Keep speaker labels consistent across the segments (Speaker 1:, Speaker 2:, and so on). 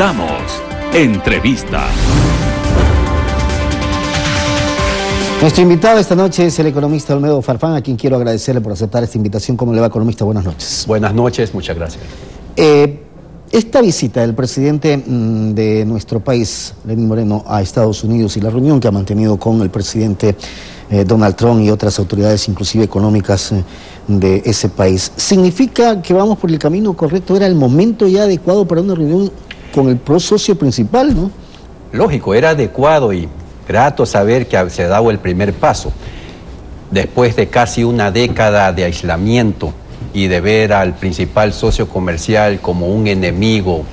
Speaker 1: Presentamos Entrevista.
Speaker 2: Nuestro invitado esta noche es el economista Olmedo Farfán, a quien quiero agradecerle por aceptar esta invitación. ¿Cómo le va, economista? Buenas noches.
Speaker 3: Buenas noches, muchas gracias.
Speaker 2: Esta visita del presidente de nuestro país, Lenín Moreno, a Estados Unidos y la reunión que ha mantenido con el presidente Donald Trump y otras autoridades, inclusive económicas, de ese país, ¿significa que vamos por el camino correcto? ¿Era el momento ya adecuado para una reunión con el socio principal, no?
Speaker 3: Lógico, era adecuado y grato saber que se ha dado el primer paso. Después de casi una década de aislamiento y de ver al principal socio comercial como un enemigo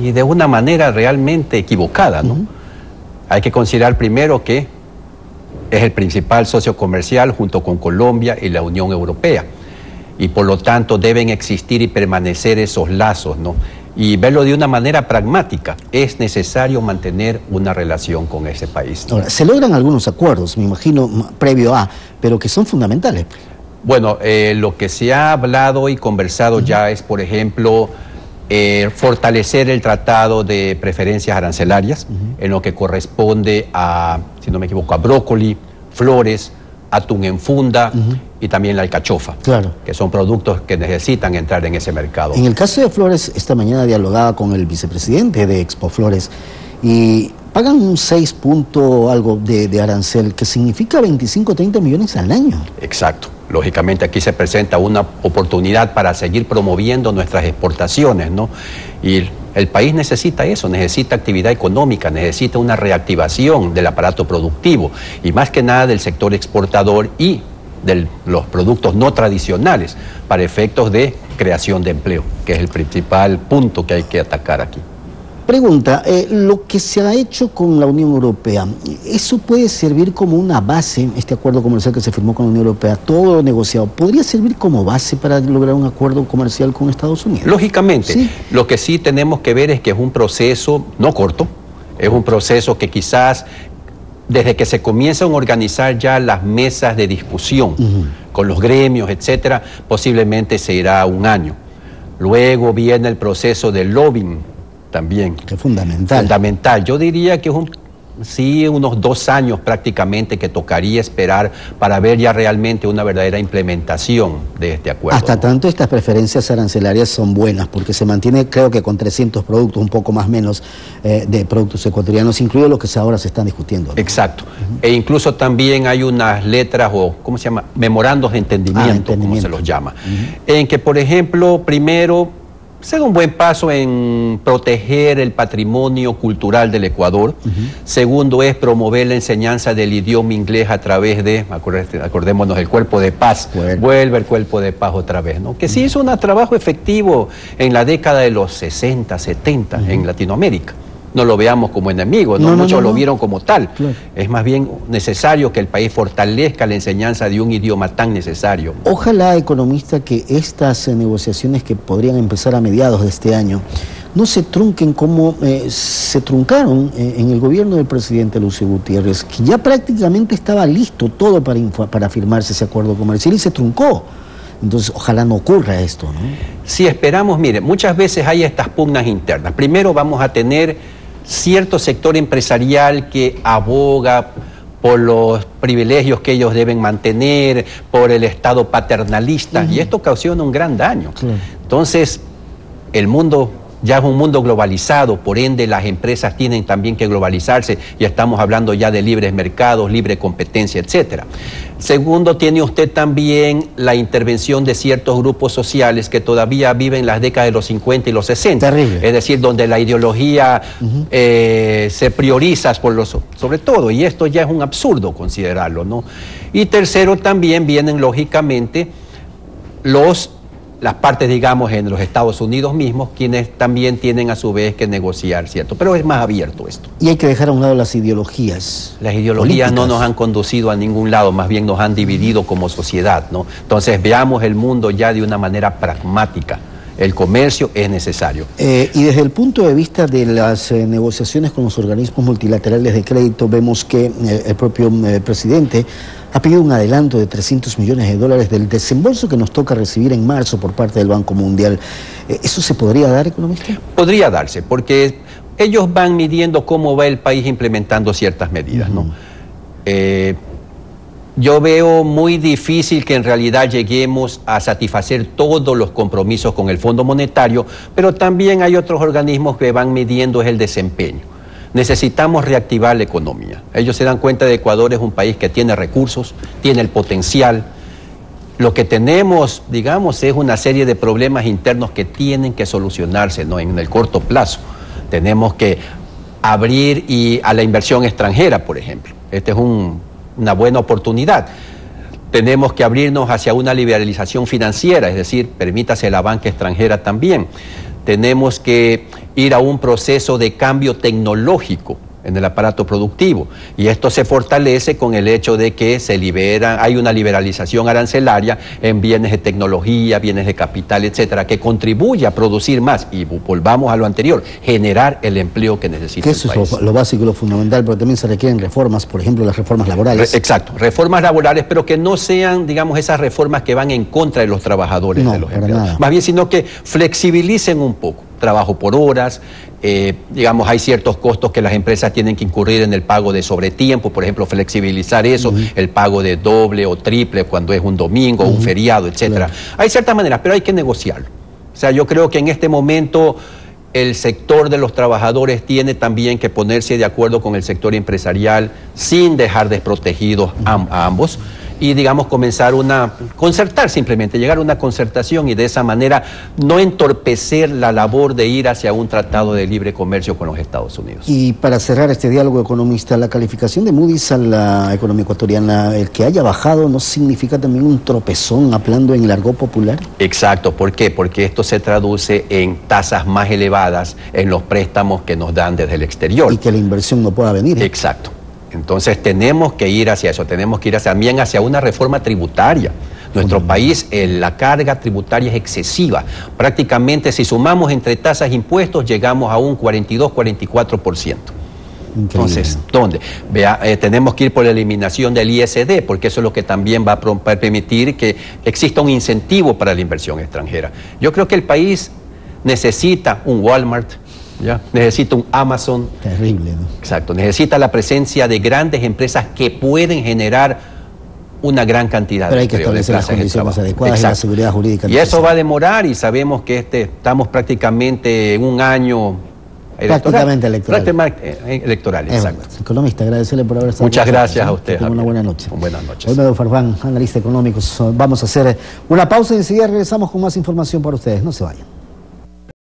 Speaker 3: y de una manera realmente equivocada, ¿no? Hay que considerar primero que es el principal socio comercial junto con Colombia y la Unión Europea, y por lo tanto deben existir y permanecer esos lazos, ¿no? Y verlo de una manera pragmática. Es necesario mantener una relación con ese país, ¿no?
Speaker 2: Ahora, se logran algunos acuerdos, me imagino, previo a, pero que son fundamentales.
Speaker 3: Bueno, lo que se ha hablado y conversado ya es, por ejemplo, fortalecer el tratado de preferencias arancelarias en lo que corresponde a, si no me equivoco, a brócoli, flores, atún en funda y también la alcachofa,
Speaker 2: claro,
Speaker 3: que son productos que necesitan entrar en ese mercado.
Speaker 2: En el caso de flores, esta mañana dialogaba con el vicepresidente de Expo Flores y pagan un 6 punto algo de arancel, que significa 25-30 millones al año.
Speaker 3: Exacto. Lógicamente aquí se presenta una oportunidad para seguir promoviendo nuestras exportaciones, ¿no? Y el país necesita eso, necesita actividad económica, necesita una reactivación del aparato productivo y más que nada del sector exportador y de los productos no tradicionales para efectos de creación de empleo, que es el principal punto que hay que atacar aquí.
Speaker 2: Pregunta, lo que se ha hecho con la Unión Europea, ¿eso puede servir como una base, este acuerdo comercial que se firmó con la Unión Europea, todo negociado, podría servir como base para lograr un acuerdo comercial con Estados Unidos?
Speaker 3: Lógicamente,
Speaker 2: ¿sí?
Speaker 3: Lo que sí tenemos que ver es que es un proceso no corto, es un proceso que quizás desde que se comienzan a organizar ya las mesas de discusión con los gremios, etcétera, posiblemente se irá un año. Luego viene el proceso de lobbying también.
Speaker 2: Que es fundamental.
Speaker 3: Fundamental. Yo diría que es unos 2 años prácticamente que tocaría esperar para ver ya realmente una verdadera implementación de este acuerdo.
Speaker 2: Hasta tanto estas preferencias arancelarias son buenas, porque se mantiene, creo que con 300 productos, un poco más menos, de productos ecuatorianos, incluidos los que ahora se están discutiendo, ¿no?
Speaker 3: Exacto. E incluso también hay unas letras o, ¿cómo se llama? Memorandos de entendimiento, como se los llama. En que, por ejemplo, primero se da un buen paso en proteger el patrimonio cultural del Ecuador. Segundo es promover la enseñanza del idioma inglés a través de, acordémonos, el Cuerpo de Paz. Vuelve el Cuerpo de Paz otra vez, ¿no? Que sí hizo un trabajo efectivo en la década de los 60, 70 en Latinoamérica. No lo veamos como enemigo, ¿no? Muchos lo vieron como tal. Claro. Es más bien necesario que el país fortalezca la enseñanza de un idioma tan necesario.
Speaker 2: Ojalá, economista, que estas negociaciones que podrían empezar a mediados de este año no se trunquen como se truncaron en el gobierno del presidente Lucio Gutiérrez, que ya prácticamente estaba listo todo para firmarse ese acuerdo comercial y se truncó. Entonces, ojalá no ocurra esto, ¿no?
Speaker 3: Si esperamos, mire, muchas veces hay estas pugnas internas. Primero vamos a tener cierto sector empresarial que aboga por los privilegios que ellos deben mantener, por el Estado paternalista, y esto ocasiona un gran daño. Entonces, el mundo ya es un mundo globalizado, por ende las empresas tienen también que globalizarse y estamos hablando ya de libres mercados, libre competencia, etcétera. Segundo, tiene usted también la intervención de ciertos grupos sociales que todavía viven las décadas de los 50 y los 60.
Speaker 2: Terrible.
Speaker 3: Es decir, donde la ideología se prioriza sobre todo, y esto ya es un absurdo considerarlo, ¿no? Y tercero, también vienen lógicamente las partes, digamos, en los Estados Unidos mismos, quienes también tienen a su vez que negociar, ¿cierto? Pero es más abierto esto.
Speaker 2: Y hay que dejar a un lado las ideologías.
Speaker 3: Las ideologías políticas no nos han conducido a ningún lado, más bien nos han dividido como sociedad, ¿no? Entonces veamos el mundo ya de una manera pragmática. El comercio es necesario.
Speaker 2: Y desde el punto de vista de las negociaciones con los organismos multilaterales de crédito, vemos que el propio presidente ha pedido un adelanto de $300 millones del desembolso que nos toca recibir en marzo por parte del Banco Mundial. ¿Eso se podría dar, economista? Podría darse, porque ellos van midiendo cómo va el país implementando ciertas medidas, ¿no?
Speaker 3: Yo veo muy difícil que en realidad lleguemos a satisfacer todos los compromisos con el Fondo Monetario, pero también hay otros organismos que van midiendo el desempeño. Necesitamos reactivar la economía. Ellos se dan cuenta de que Ecuador es un país que tiene recursos, tiene el potencial. Lo que tenemos, digamos, es una serie de problemas internos que tienen que solucionarse, ¿no? En el corto plazo. Tenemos que abrir a la inversión extranjera, por ejemplo. Este es una buena oportunidad. Tenemos que abrirnos hacia una liberalización financiera, es decir, permítase la banca extranjera también. Tenemos que ir a un proceso de cambio tecnológico en el aparato productivo, y esto se fortalece con el hecho de que hay una liberalización arancelaria en bienes de tecnología, bienes de capital, etcétera, que contribuye a producir más, y volvamos a lo anterior, generar el empleo que necesita el país. Eso es lo básico y lo fundamental, pero también se requieren reformas, por ejemplo, las reformas laborales. Exacto, reformas laborales, pero que no sean, digamos, esas reformas que van en contra de los trabajadores, de los empleados. Más bien, sino que flexibilicen un poco. Trabajo por horas, digamos, hay ciertos costos que las empresas tienen que incurrir en el pago de sobretiempo, por ejemplo, flexibilizar eso, el pago de doble o triple cuando es un domingo, un feriado, etcétera. Hay ciertas maneras, pero hay que negociarlo. O sea, yo creo que en este momento el sector de los trabajadores tiene también que ponerse de acuerdo con el sector empresarial sin dejar desprotegidos a ambos. Y, digamos, concertar simplemente, llegar a una concertación y de esa manera no entorpecer la labor de ir hacia un tratado de libre comercio con los Estados Unidos. Y para cerrar este diálogo, economista, la calificación de Moody's a la economía ecuatoriana, el que haya bajado, ¿no significa también un tropezón, hablando en el argot popular? Exacto, ¿por qué? Porque esto se traduce en tasas más elevadas en los préstamos que nos dan desde el exterior. Y que la inversión no pueda venir. Exacto. Entonces tenemos que ir hacia eso, tenemos que ir también hacia una reforma tributaria. Nuestro país, la carga tributaria es excesiva. Prácticamente, si sumamos entre tasas e impuestos, llegamos a un 42-44%. Entonces, ¿dónde? Tenemos que ir por la eliminación del ISD, porque eso es lo que también va a permitir que exista un incentivo para la inversión extranjera. Yo creo que el país necesita un Walmart, ¿ya? Necesita un Amazon. Terrible, ¿no? Exacto, necesita la presencia de grandes empresas que pueden generar una gran cantidad de empleo. Pero hay que establecer las condiciones adecuadas y la seguridad jurídica. Y eso va a demorar, y sabemos que estamos prácticamente en un año prácticamente electoral, exacto. Economista, agradecerle por haber estado. Muchas gracias a usted. Una buena noche. Buenas noches. Olmedo Farfán, analista económico. Vamos a hacer una pausa y enseguida regresamos con más información para ustedes. No se vayan.